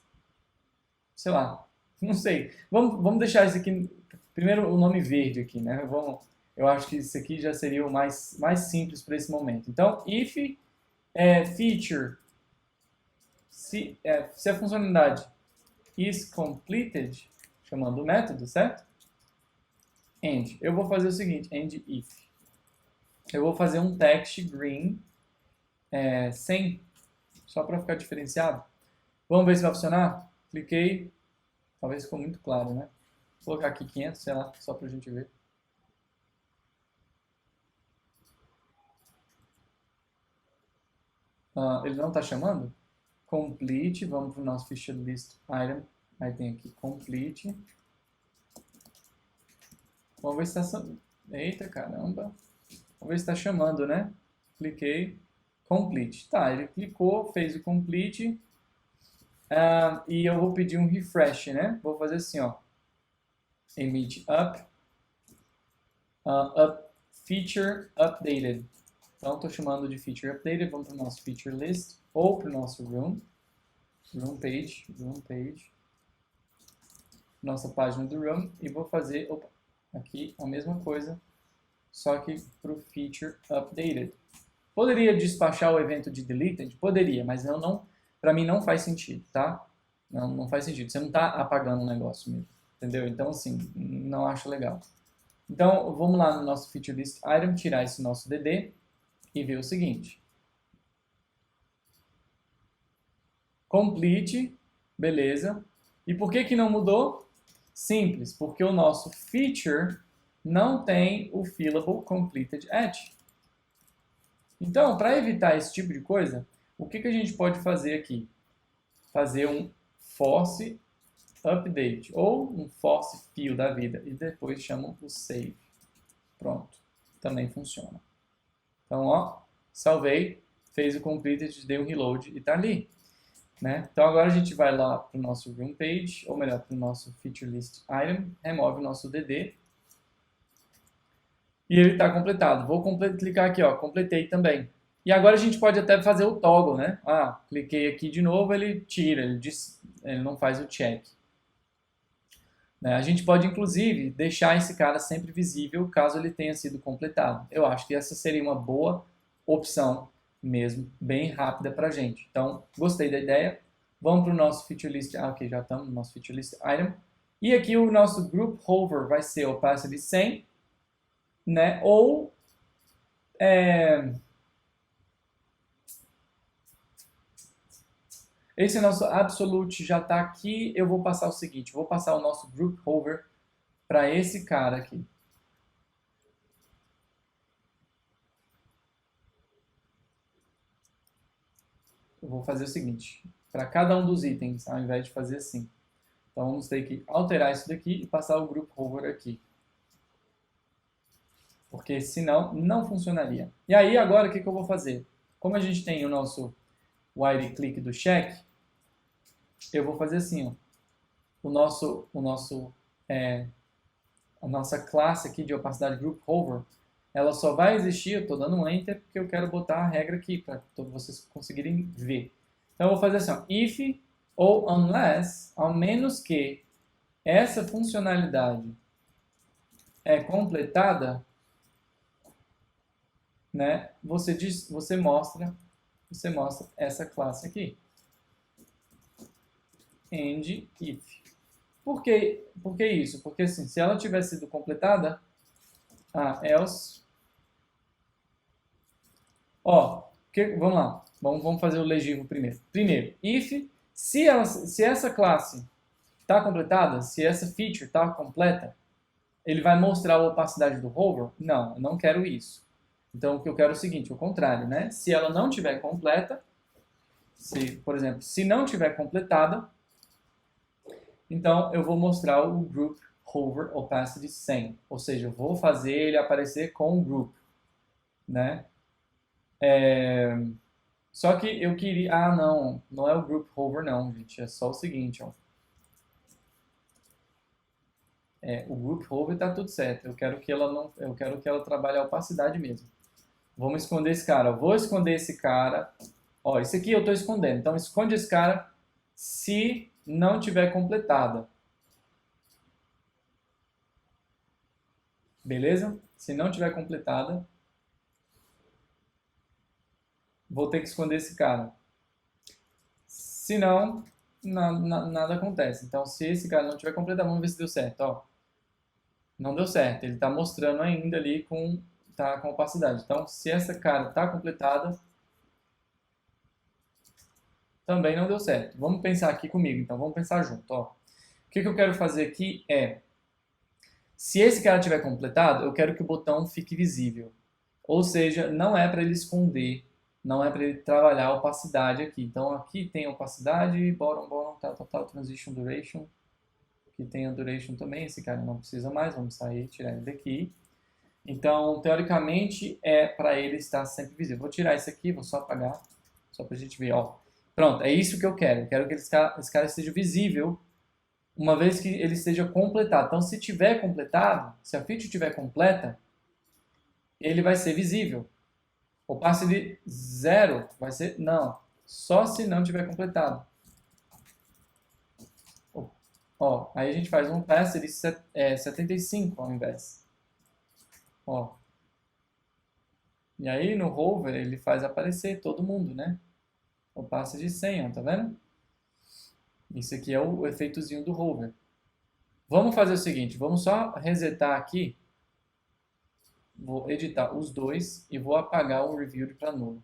sei lá, não sei. Vamos deixar isso aqui, primeiro o nome verde aqui, né? Eu acho que isso aqui já seria o mais simples para esse momento. Então, if feature, se a funcionalidade is completed, chamando o método, certo? End. Eu vou fazer o seguinte, end if. Eu vou fazer um text green 100, só para ficar diferenciado. Vamos ver se vai funcionar? Cliquei, talvez ficou muito claro, né? Vou colocar aqui 500, sei lá, só para a gente ver. Ele não está chamando? Complete, vamos para o nosso feature list item. Aí tem aqui complete. Vamos ver se está... Eita, caramba. Vamos ver se está chamando, né? Cliquei. Complete. Tá, ele clicou, fez o complete. E eu vou pedir um refresh, né? Vou fazer assim, ó. Emit up. Feature updated. Então, estou chamando de feature updated. Vamos para o nosso feature list ou para o nosso room page, nossa página do room, e vou fazer aqui a mesma coisa, só que para o feature updated. Poderia despachar o evento de deleted? Poderia, mas para mim não faz sentido, tá? Não faz sentido. Você não está apagando o negócio mesmo, entendeu? Então, assim, não acho legal. Então, vamos lá no nosso feature list item, tirar esse nosso DD e ver o seguinte. Complete, beleza. E por que não mudou? Simples, porque o nosso feature não tem o fillable completed at. Então, para evitar esse tipo de coisa, o que a gente pode fazer aqui? Fazer um force update ou um force fill da vida e depois chama o save. Pronto, também funciona. Então, ó, salvei, fez o completed, dei um reload e tá ali. Né? Então agora a gente vai lá para o nosso room page, ou melhor, para o nosso feature list item, remove o nosso DD e ele está completado. Vou clicar aqui, ó, completei também. E agora a gente pode até fazer o toggle, né? Cliquei aqui de novo, ele tira, ele não faz o check. Né? A gente pode inclusive deixar esse cara sempre visível caso ele tenha sido completado. Eu acho que essa seria uma boa opção mesmo, bem rápida para a gente. Então, gostei da ideia. Vamos para o nosso feature list. Ok, já estamos no nosso feature list item. E aqui o nosso group hover vai ser opacity 100, né? Ou esse nosso absolute já está aqui. Eu vou passar o seguinte, vou passar o nosso group hover para esse cara aqui. Eu vou fazer o seguinte, para cada um dos itens, ao invés de fazer assim. Então, vamos ter que alterar isso daqui e passar o group hover aqui. Porque senão não funcionaria. E aí, agora, o que eu vou fazer? Como a gente tem o nosso wide click do check, eu vou fazer assim, ó. A nossa classe aqui de opacidade group hover, ela só vai existir, eu estou dando um enter, porque eu quero botar a regra aqui, para vocês conseguirem ver. Então, eu vou fazer assim, ó, if ou unless, ao menos que essa funcionalidade é completada, né, você mostra essa classe aqui. End if. Por que isso? Porque assim, se ela tivesse sido completada, else. Vamos lá. Vamos fazer o legível primeiro. Primeiro, if, se essa classe está completada, se essa feature está completa, ele vai mostrar a opacidade do hover? Não, eu não quero isso. Então, o que eu quero é o seguinte, o contrário, né? Se ela não tiver completa, por exemplo, se não tiver completada, então eu vou mostrar o group hover opacity 100, ou seja, eu vou fazer ele aparecer com o group, né? Só que eu queria, não é o group hover não, gente, é só o seguinte, ó. O group hover tá tudo certo, eu quero que ela trabalhe a opacidade mesmo. Vamos esconder esse cara, eu vou esconder esse cara, ó, esse aqui eu estou escondendo, então esconde esse cara se não tiver completada. Beleza? Se não tiver completada, vou ter que esconder esse cara. Se não, nada acontece. Então, se esse cara não tiver completado, vamos ver se deu certo. Ó, não deu certo. Ele está mostrando ainda ali com opacidade. Então, se essa cara está completada, também não deu certo. Vamos pensar aqui comigo, então vamos pensar junto. Ó. O que eu quero fazer aqui é, se esse cara tiver completado, eu quero que o botão fique visível. Ou seja, não é para ele esconder, não é para ele trabalhar a opacidade aqui. Então aqui tem opacidade, bottom, tal, transition duration. Aqui tem a duration também, esse cara não precisa mais, vamos sair, tirar ele daqui. Então, teoricamente, é para ele estar sempre visível. Vou tirar esse aqui, vou só apagar, só para a gente ver. Ó. Pronto, é isso que eu quero. Eu quero que esse cara esteja visível uma vez que ele esteja completado. Então, se tiver completado, se a feature estiver completa, ele vai ser visível. O passe de 0 vai ser não, só se não tiver completado. Ó, aí a gente faz um passe de 75 ao invés. Ó. E aí no hover ele faz aparecer todo mundo, né? O passe de 100, ó, tá vendo? Isso aqui é o efeitozinho do hover. Vamos fazer o seguinte, vamos só resetar aqui. Vou editar os dois e vou apagar o reviewed para nulo.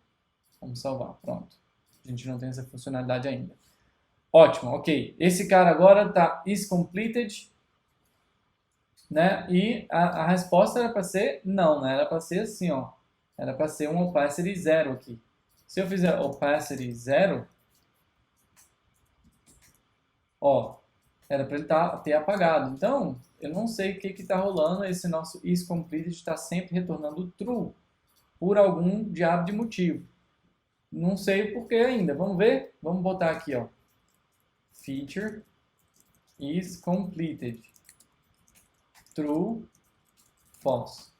Vamos salvar, pronto. A gente não tem essa funcionalidade ainda. Ótimo, ok. Esse cara agora tá is completed, né? E a resposta era para ser não, né? Era para ser assim, ó. Era para ser um opacity 0 aqui. Se eu fizer opacity 0, ó, era para ele ter apagado. Então, eu não sei o que está rolando. Esse nosso isCompleted está sempre retornando true por algum diabo de motivo. Não sei o porquê ainda. Vamos ver? Vamos botar aqui, ó. Feature is completed. True, false.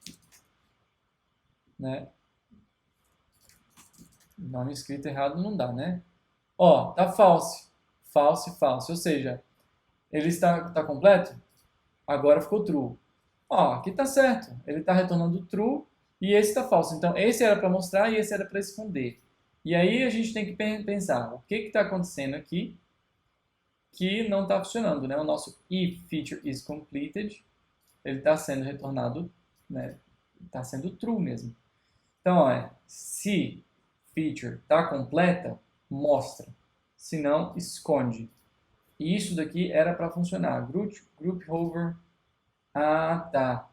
Né? Nome escrito errado não dá, né? Ó, tá false. False, false. Ou seja, ele está completo? Agora ficou true. Ó, aqui tá certo. Ele está retornando true e esse está falso. Então, esse era para mostrar e esse era para esconder. E aí a gente tem que pensar o que está acontecendo aqui que não está funcionando, né? O nosso if feature is completed, ele está sendo retornado, né? Está sendo true mesmo. Então, ó, se feature está completa, mostra. Se não, esconde. E isso daqui era para funcionar. Group hover. Ah, tá.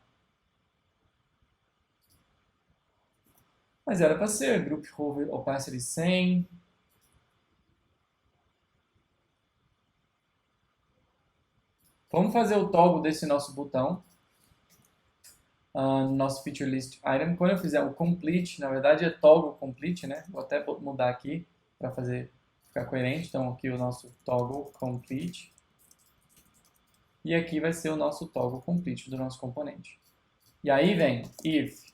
Mas era para ser group hover opacity 100. Vamos fazer o toggle desse nosso botão. No nosso feature list item. Quando eu fizer o complete, na verdade é toggle complete, né? Vou até mudar aqui para ficar coerente. Então aqui o nosso toggle complete. E aqui vai ser o nosso toggle complete do nosso componente. E aí vem if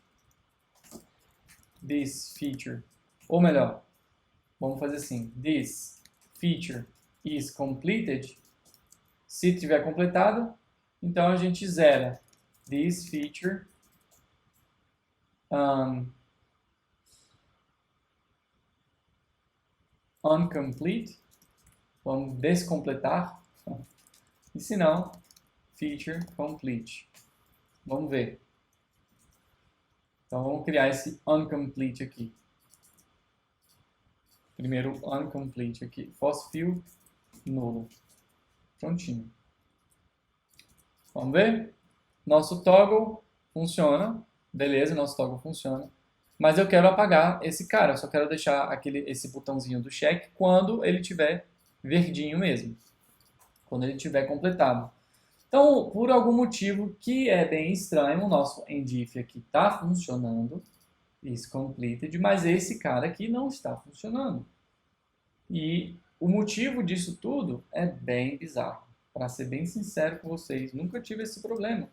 this feature, ou melhor, vamos fazer assim, this feature is completed. Se tiver completado, então a gente zera this feature uncomplete. Vamos descompletar. E se não, feature complete. Vamos ver. Então vamos criar esse uncomplete aqui. Primeiro uncomplete aqui. False fill, nulo. Prontinho. Vamos ver? Nosso toggle funciona. Beleza, nosso toggle funciona. Mas eu quero apagar esse cara. Eu só quero deixar esse botãozinho do check quando ele tiver verdinho mesmo. Quando ele tiver completado. Então, por algum motivo que é bem estranho, o nosso endif aqui está funcionando, is completed, mas esse cara aqui não está funcionando. E o motivo disso tudo é bem bizarro. Para ser bem sincero com vocês, nunca tive esse problema.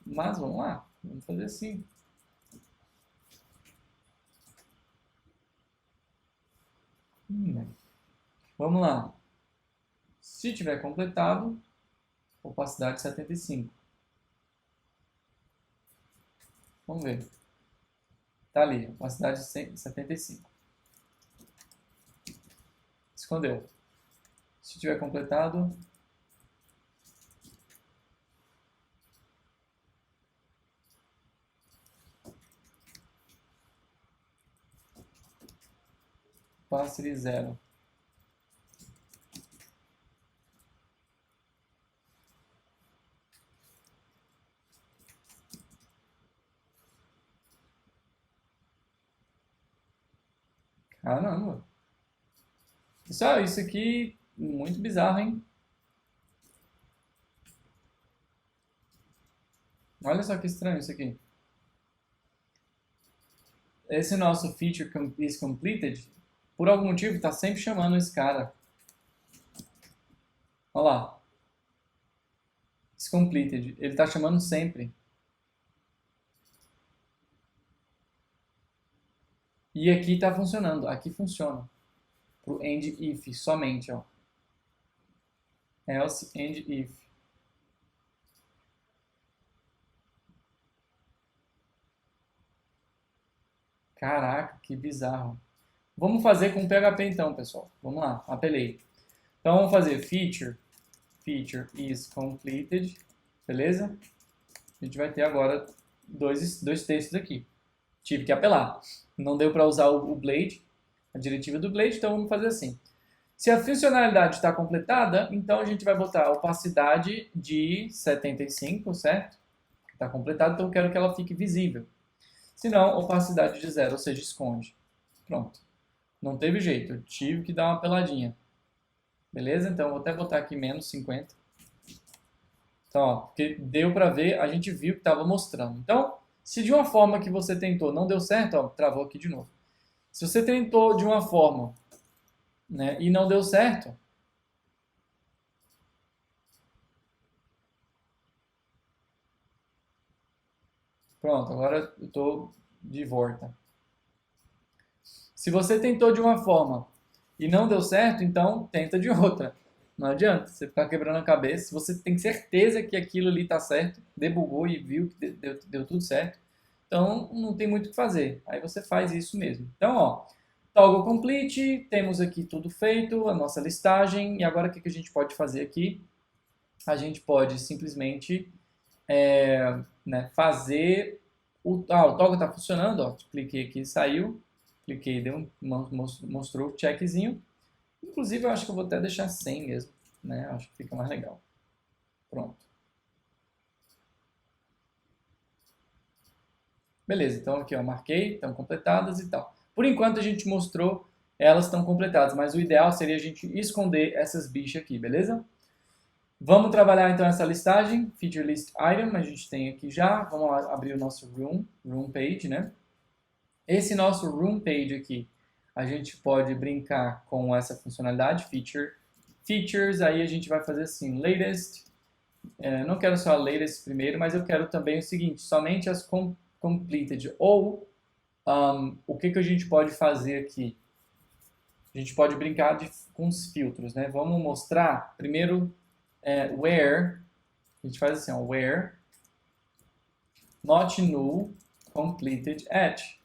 Mas vamos lá, vamos fazer assim. Vamos lá. Se tiver completado, opacidade 75. Vamos ver. Tá ali, opacidade 75. Escondeu. Se tiver completado, opacity 0. Caramba. Isso aqui, muito bizarro, hein? Olha só que estranho isso aqui. Esse nosso feature is completed, por algum motivo, está sempre chamando esse cara. Olha lá. Is completed. Ele está chamando sempre. E aqui está funcionando. Aqui funciona. Para o end if somente, ó. Else and if. Caraca, que bizarro. Vamos fazer com PHP então, pessoal. Vamos lá, apelei. Então vamos fazer feature is completed, beleza? A gente vai ter agora dois textos aqui. Tive que apelar. Não deu para usar o Blade, a diretiva do Blade, então vamos fazer assim. Se a funcionalidade está completada, então a gente vai botar a opacidade de 75, certo? Está completada, então eu quero que ela fique visível. Se não, opacidade de 0, ou seja, esconde. Pronto. Não teve jeito, eu tive que dar uma peladinha. Beleza? Então, eu vou até botar aqui menos 50. Então, ó, porque deu pra ver, a gente viu que estava mostrando. Então, se de uma forma que você tentou não deu certo, ó, travou aqui de novo. Se você tentou de uma forma, né, e não deu certo, pronto, agora eu estou de volta. Se você tentou de uma forma e não deu certo, então tenta de outra. Não adianta você ficar quebrando a cabeça. Se você tem certeza que aquilo ali está certo, debugou e viu que deu tudo certo, então não tem muito o que fazer. Aí você faz isso mesmo. Então, ó, toggle complete, temos aqui tudo feito, a nossa listagem. E agora o que a gente pode fazer aqui? A gente pode simplesmente né, fazer... o toggle está funcionando, ó, cliquei aqui, saiu. Cliquei, mostrou o checkzinho. Inclusive, eu acho que eu vou até deixar 100 mesmo, né? Acho que fica mais legal. Pronto. Beleza, então aqui, ó, marquei, estão completadas e tal. Por enquanto, a gente mostrou, elas estão completadas, mas o ideal seria a gente esconder essas bichas aqui, beleza? Vamos trabalhar, então, essa listagem, Feature List Item, a gente tem aqui já. Vamos lá, abrir o nosso Room Page, né? Esse nosso Room Page aqui, a gente pode brincar com essa funcionalidade, Features, aí a gente vai fazer assim, Latest, não quero só a Latest primeiro, mas eu quero também o seguinte, somente as Completed, ou o que a gente pode fazer aqui? A gente pode brincar com os filtros, né? Vamos mostrar, primeiro, where, a gente faz assim, ó, where, not null, completed at.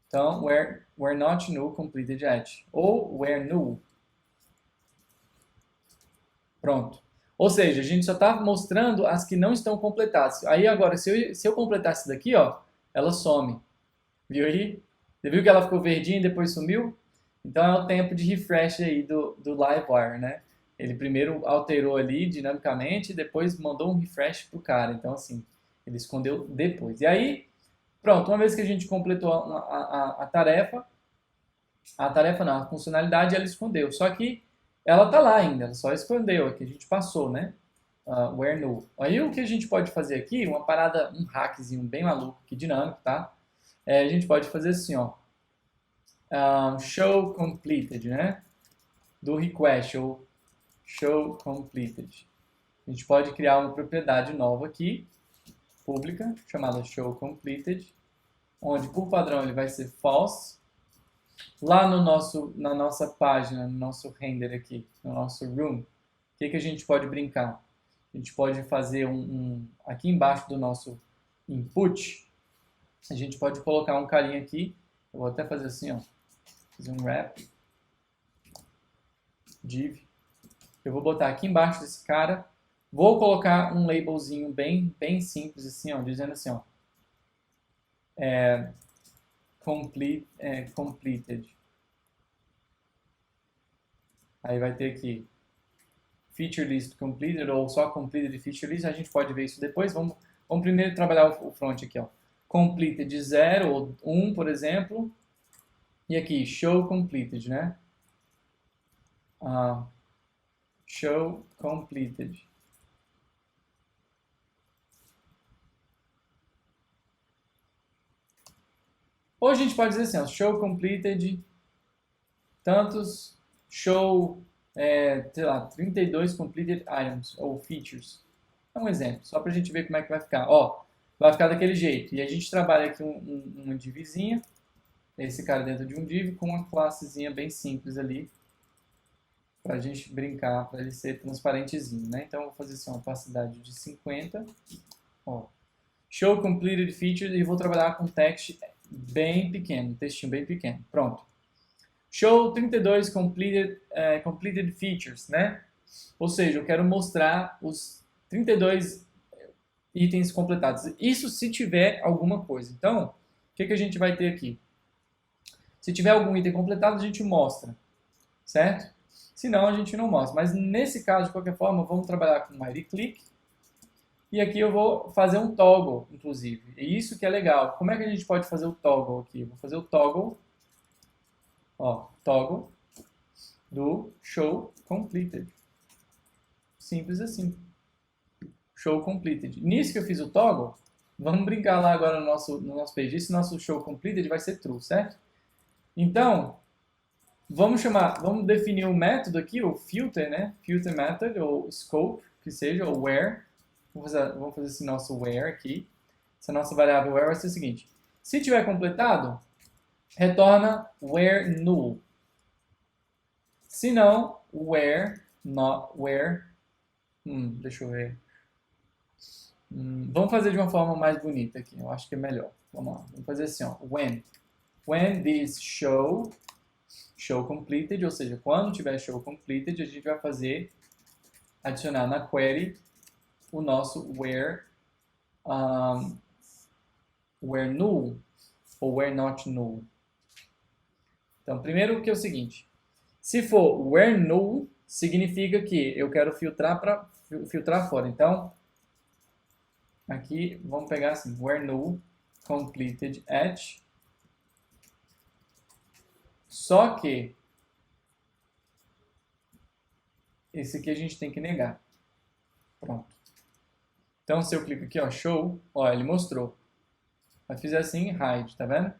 Então, where not null completed at. Ou where null. Pronto. Ou seja, a gente só está mostrando as que não estão completadas. Aí agora, se eu completar essa daqui, ó, ela some. Viu aí? Você viu que ela ficou verdinha e depois sumiu? Então é o tempo de refresh aí do Livewire, né? Ele primeiro alterou ali dinamicamente e depois mandou um refresh pro cara. Então assim, ele escondeu depois. E aí, pronto, uma vez que a gente completou a tarefa não, a funcionalidade ela escondeu. Só que ela tá lá ainda, ela só escondeu, aqui a gente passou, né? Where null. Aí o que a gente pode fazer aqui, uma parada, um hackzinho bem maluco, que dinâmico, tá? A gente pode fazer assim, ó. Show completed, né? Do request, ou show completed. A gente pode criar uma propriedade nova aqui, pública, chamada show completed, onde por padrão ele vai ser false. Lá na nossa página, no nosso render aqui, no nosso room, o que a gente pode brincar? A gente pode fazer aqui embaixo do nosso input, a gente pode colocar um carinha aqui, eu vou até fazer assim, ó, fazer um wrap, div, eu vou botar aqui embaixo desse cara, vou colocar um labelzinho bem simples assim, ó, dizendo assim, ó, completed. Aí vai ter aqui feature list completed ou só completed feature list, a gente pode ver isso depois. Vamos primeiro trabalhar o front aqui, ó. Completed 0 ou 1, por exemplo, E aqui, show completed, né? Show completed. Ou a gente pode dizer assim, ó, show completed, tantos, show, sei lá, 32 completed items, ou features. É um exemplo, só para a gente ver como é que vai ficar. Ó, vai ficar daquele jeito. E a gente trabalha aqui uma divzinha, esse cara dentro de um div, com uma classezinha bem simples ali, para a gente brincar, para ele ser transparentezinho, né? Então, eu vou fazer assim, uma opacidade de 50. Ó, show completed features e vou trabalhar com text bem pequeno, textinho bem pequeno. Pronto. Show 32 completed features, né? Ou seja, eu quero mostrar os 32 itens completados. Isso se tiver alguma coisa. Então, o que a gente vai ter aqui? Se tiver algum item completado, a gente mostra, certo? Se não, a gente não mostra. Mas nesse caso, de qualquer forma, vamos trabalhar com ID click. E aqui eu vou fazer um toggle, inclusive. E isso que é legal. Como é que a gente pode fazer o toggle aqui? Eu vou fazer o toggle, ó, toggle do show completed. Simples assim. Show completed. Nisso que eu fiz o toggle, vamos brincar lá agora no nosso page. Esse nosso show completed vai ser true, certo? Então, vamos definir o método aqui, o filter, né? Filter method, ou scope, que seja, ou where. Vamos fazer esse nosso where aqui. Essa nossa variável where vai ser o seguinte. Se tiver completado, retorna where null. Se não, where not where. Deixa eu ver. Vamos fazer de uma forma mais bonita aqui. Eu acho que é melhor. Vamos lá. Vamos fazer assim, ó. When this show completed, ou seja, quando tiver show completed, a gente vai adicionar na query o nosso where null ou where not null. Então, primeiro que é o seguinte, se for where null, significa que eu quero filtrar fora. Então, aqui vamos pegar assim, where null completed at. Só que esse aqui a gente tem que negar. Pronto. Então, se eu clico aqui, ó, show, ó, ele mostrou. Eu fizer assim, hide, tá vendo?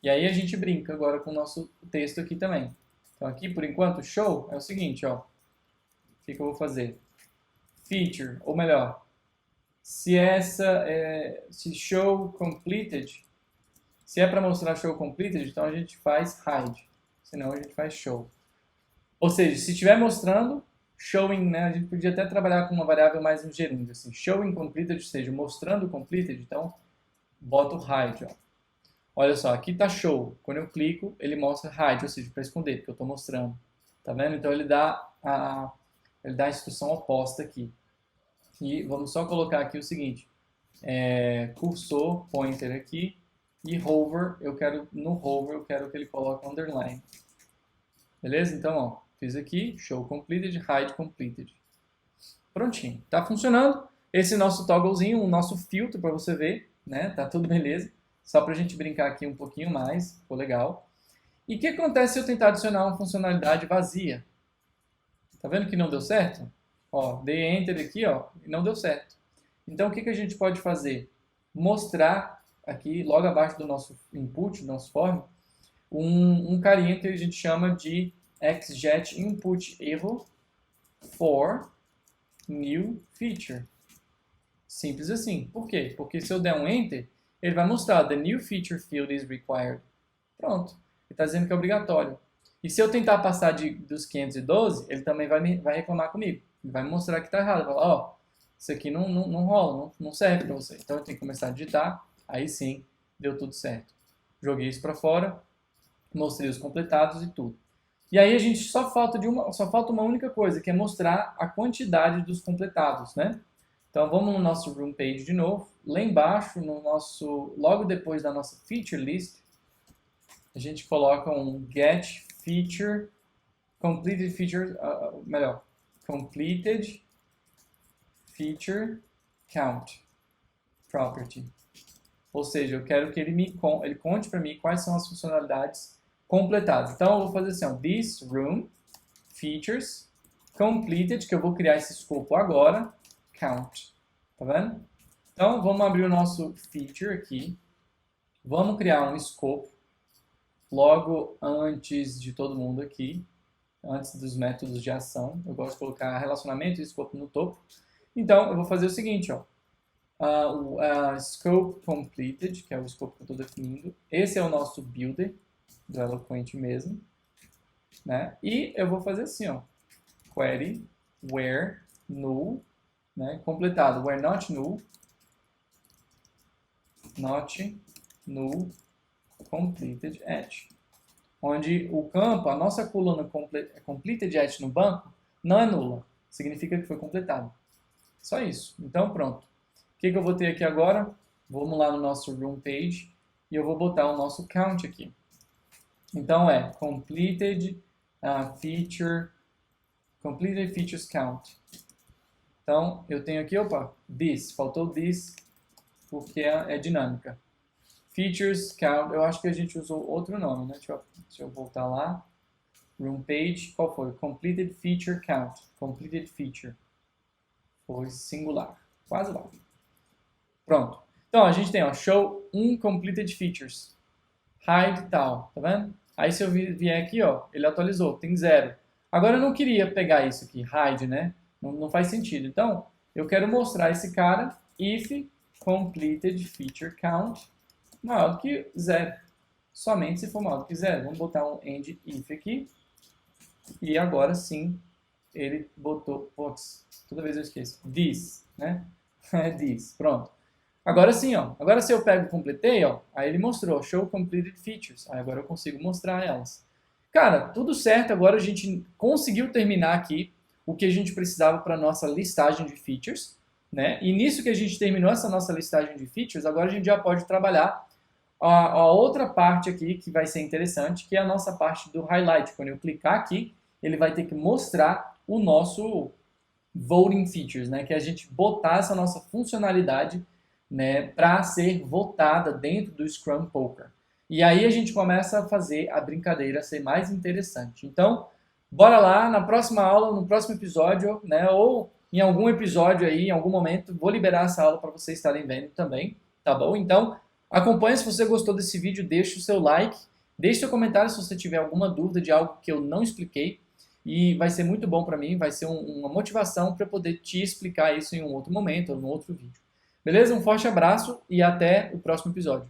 E aí a gente brinca agora com o nosso texto aqui também. Então, aqui, por enquanto, show é o seguinte, ó. O que eu vou fazer? Feature, ou melhor, se show completed, se é para mostrar show completed, então a gente faz hide. Senão a gente faz show. Ou seja, se estiver mostrando, showing, né? A gente podia até trabalhar com uma variável mais um gerúndio, assim, showing completed, ou seja, mostrando completed, então bota o hide, ó. Olha só, aqui tá show. Quando eu clico, ele mostra hide, ou seja, para esconder, porque eu estou mostrando. Tá vendo? Então ele dá a instrução oposta aqui. E vamos só colocar aqui o seguinte, cursor, pointer aqui, e hover, no hover eu quero que ele coloque underline. Beleza? Então, ó, fiz aqui, show completed, hide completed. Prontinho. Tá funcionando. Esse nosso togglezinho, o nosso filtro para você ver, né? Tá tudo beleza. Só pra gente brincar aqui um pouquinho mais, ficou legal. E o que acontece se eu tentar adicionar uma funcionalidade vazia? Tá vendo que não deu certo? Ó, dei enter aqui, ó, e não deu certo. Então, o que a gente pode fazer? Mostrar aqui, logo abaixo do nosso input, do nosso form, um carinha que a gente chama de xget input erro for new feature. Simples assim. Por quê? Porque se eu der um enter, ele vai mostrar the new feature field is required. Pronto. Ele está dizendo que é obrigatório. E se eu tentar passar dos 512, ele também vai reclamar comigo. Ele vai me mostrar que está errado. Vai falar, ó, isso aqui não rola, não serve para você. Então eu tenho que começar a digitar. Aí sim, deu tudo certo. Joguei isso para fora, mostrei os completados e tudo. E aí a gente só falta uma única coisa, que é mostrar a quantidade dos completados, né? Então vamos no nosso room page de novo. Lá embaixo, logo depois da nossa feature list, a gente coloca um get feature, completed feature, completed feature count property. Ou seja, eu quero que ele conte para mim quais são as funcionalidades completados. Então, eu vou fazer assim, ó, this room features completed, que eu vou criar esse escopo agora, count. Tá vendo? Então, vamos abrir o nosso feature aqui. Vamos criar um escopo logo antes de todo mundo aqui, antes dos métodos de ação. Eu gosto de colocar relacionamento e escopo no topo. Então, eu vou fazer o seguinte, ó. Scope completed, que é o escopo que eu estou definindo. Esse é o nosso builder, do Eloquent mesmo. Né? E eu vou fazer assim, ó. Query where null, né? Completado. Where not null completed at. Onde o campo, a nossa coluna completed at no banco, não é nula. Significa que foi completado. Só isso. Então, pronto. O que eu vou ter aqui agora? Vamos lá no nosso room page e eu vou botar o nosso count aqui. Então, é completed features count. Então, eu tenho aqui, opa, this. Faltou this porque é dinâmica. Features count, eu acho que a gente usou outro nome, né? Deixa eu voltar lá. Room page, qual foi? Completed feature count. Completed feature. Foi singular. Quase lá. Pronto. Então, a gente tem, ó, show uncompleted features. Hide tal, tá vendo? Aí se eu vier aqui, ó, ele atualizou, tem 0. Agora eu não queria pegar isso aqui, hide, né? Não faz sentido. Então, eu quero mostrar esse cara, if completed feature count maior do que 0. Somente se for maior do que 0. Vamos botar um end if aqui. E agora sim, ele botou, putz, toda vez eu esqueço, this, né? This, pronto. Agora sim, ó. Agora se eu pego e completei, ó, aí ele mostrou, show completed features. Aí agora eu consigo mostrar elas. Cara, tudo certo. Agora a gente conseguiu terminar aqui o que a gente precisava para nossa listagem de features, né? E nisso que a gente terminou essa nossa listagem de features, agora a gente já pode trabalhar a outra parte aqui que vai ser interessante, que é a nossa parte do highlight. Quando eu clicar aqui, ele vai ter que mostrar o nosso voting features, né? Que é a gente botar essa nossa funcionalidade, né, para ser votada dentro do Scrum Poker. E aí a gente começa a fazer a brincadeira ser mais interessante. Então, bora lá, na próxima aula, no próximo episódio, né, ou em algum episódio aí, em algum momento, vou liberar essa aula para vocês estarem vendo também, tá bom? Então, acompanhe. Se você gostou desse vídeo, deixe o seu like, deixe seu comentário se você tiver alguma dúvida de algo que eu não expliquei, e vai ser muito bom para mim, vai ser uma motivação para poder te explicar isso em um outro momento ou em um outro vídeo. Beleza? Um forte abraço e até o próximo episódio.